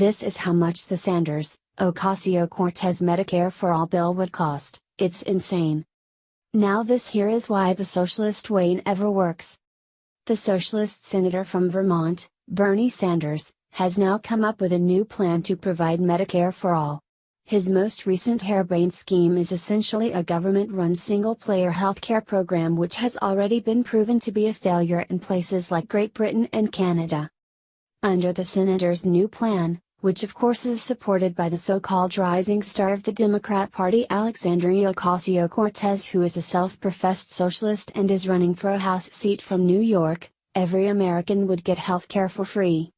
This is how much the Sanders, Ocasio Cortez Medicare for All bill would cost. It's insane. Now this here is why the socialist way never works. The socialist senator from Vermont, Bernie Sanders, has now come up with a new plan to provide Medicare for all. His most recent harebrained scheme is essentially a government-run single-payer healthcare program which has already been proven to be a failure in places like Great Britain and Canada. Under the senator's new plan, which of course is supported by the so-called rising star of the Democrat Party Alexandria Ocasio-Cortez, who is a self-professed socialist and is running for a House seat from New York, every American would get healthcare for free.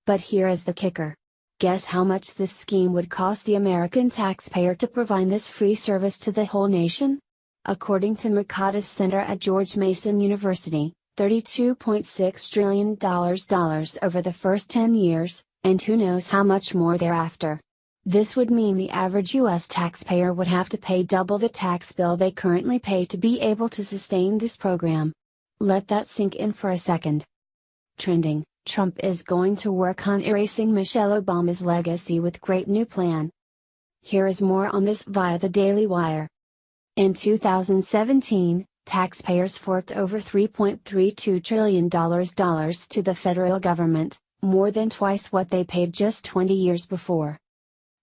But here is the kicker. Guess how much this scheme would cost the American taxpayer to provide this free service to the whole nation? According to Mercatus Center at George Mason University, $32.6 trillion over the first 10 years, and who knows how much more thereafter. This would mean the average U.S. taxpayer would have to pay double the tax bill they currently pay to be able to sustain this program. Let that sink in for a second. Trending: Trump is going to work on erasing Michelle Obama's legacy with great new plan. Here is more on this via the Daily Wire. In 2017, taxpayers forked over $3.32 trillion to the federal government, more than twice what they paid just 20 years before.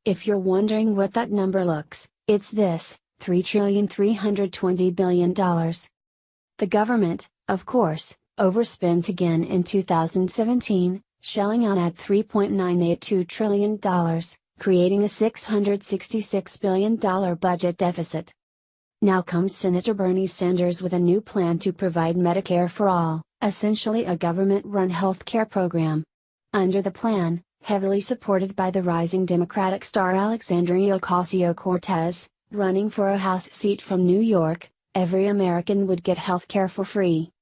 If you're wondering what that number looks, it's this: $3,320 billion. The government, of course, overspent again in 2017, shelling out at $3.982 trillion, creating a $666 billion budget deficit. Now comes Senator Bernie Sanders with a new plan to provide Medicare for all, essentially a government-run healthcare program. Under the plan, heavily supported by the rising Democratic star Alexandria Ocasio-Cortez, running for a House seat from New York, every American would get healthcare for free.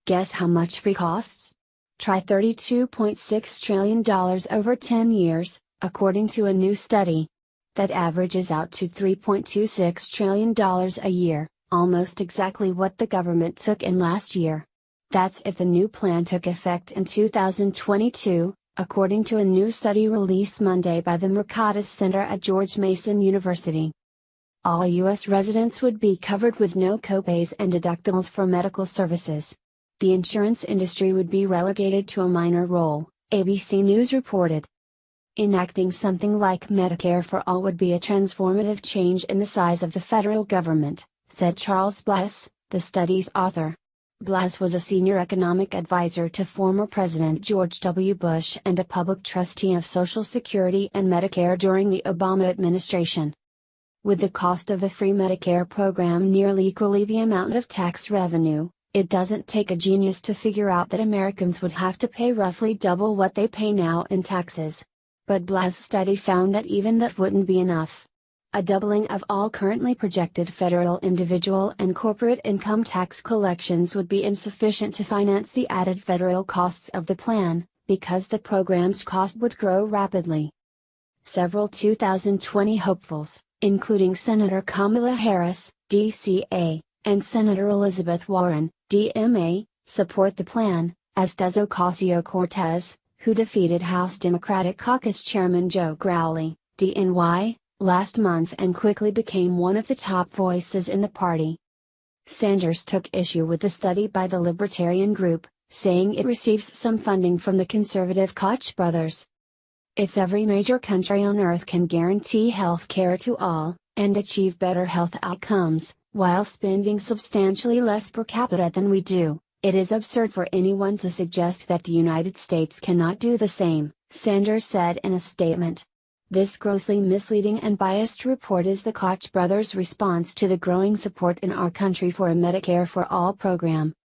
Guess how much free costs? Try $32.6 trillion over 10 years, according to a new study. That averages out to $3.26 trillion a year, almost exactly what the government took in last year. That's if the new plan took effect in 2022, according to a new study released Monday by the Mercatus Center at George Mason University. All U.S. residents would be covered with no copays and deductibles for medical services. The insurance industry would be relegated to a minor role, ABC News reported. Enacting something like Medicare for All would be a transformative change in the size of the federal government, said Charles Blass, the study's author. Blass was a senior economic advisor to former President George W. Bush and a public trustee of Social Security and Medicare during the Obama administration. With the cost of the free Medicare program nearly equally the amount of tax revenue, it doesn't take a genius to figure out that Americans would have to pay roughly double what they pay now in taxes. But Blass' study found that even that wouldn't be enough. A doubling of all currently projected federal individual and corporate income tax collections would be insufficient to finance the added federal costs of the plan, because the program's cost would grow rapidly. Several 2020 hopefuls, including Senator Kamala Harris, DCA, and Senator Elizabeth Warren, DMA, support the plan, as does Ocasio-Cortez, who defeated House Democratic Caucus Chairman Joe Crowley, DNY, last month and quickly became one of the top voices in the party. Sanders took issue with the study by the Libertarian group, saying it receives some funding from the conservative Koch brothers. If every major country on earth can guarantee health care to all, and achieve better health outcomes, while spending substantially less per capita than we do, it is absurd for anyone to suggest that the United States cannot do the same, Sanders said in a statement. This grossly misleading and biased report is the Koch brothers' response to the growing support in our country for a Medicare for All program.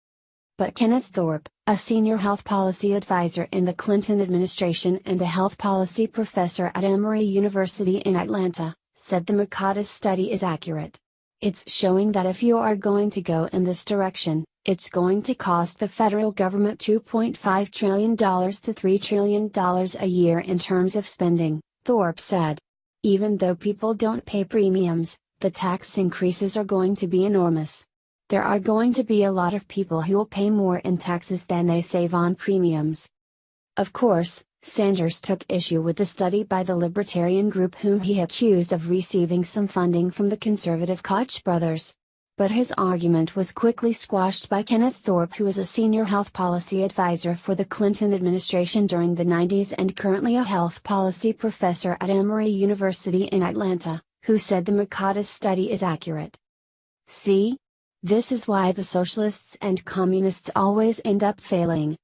But Kenneth Thorpe, a senior health policy advisor in the Clinton administration and a health policy professor at Emory University in Atlanta, said the Mercatus study is accurate. It's showing that if you are going to go in this direction, it's going to cost the federal government $2.5 trillion to $3 trillion a year in terms of spending, Thorpe said. Even though people don't pay premiums, the tax increases are going to be enormous. There are going to be a lot of people who will pay more in taxes than they save on premiums. Of course, Sanders took issue with the study by the libertarian group whom he accused of receiving some funding from the conservative Koch brothers. But his argument was quickly squashed by Kenneth Thorpe, who is a senior health policy advisor for the Clinton administration during the 90s and currently a health policy professor at Emory University in Atlanta, who said the Mercatus study is accurate. See? This is why the socialists and communists always end up failing.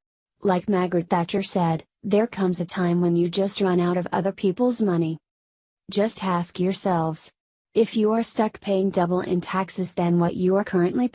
Like Margaret Thatcher said, there comes a time when you just run out of other people's money. Just ask yourselves. If you are stuck paying double in taxes than what you are currently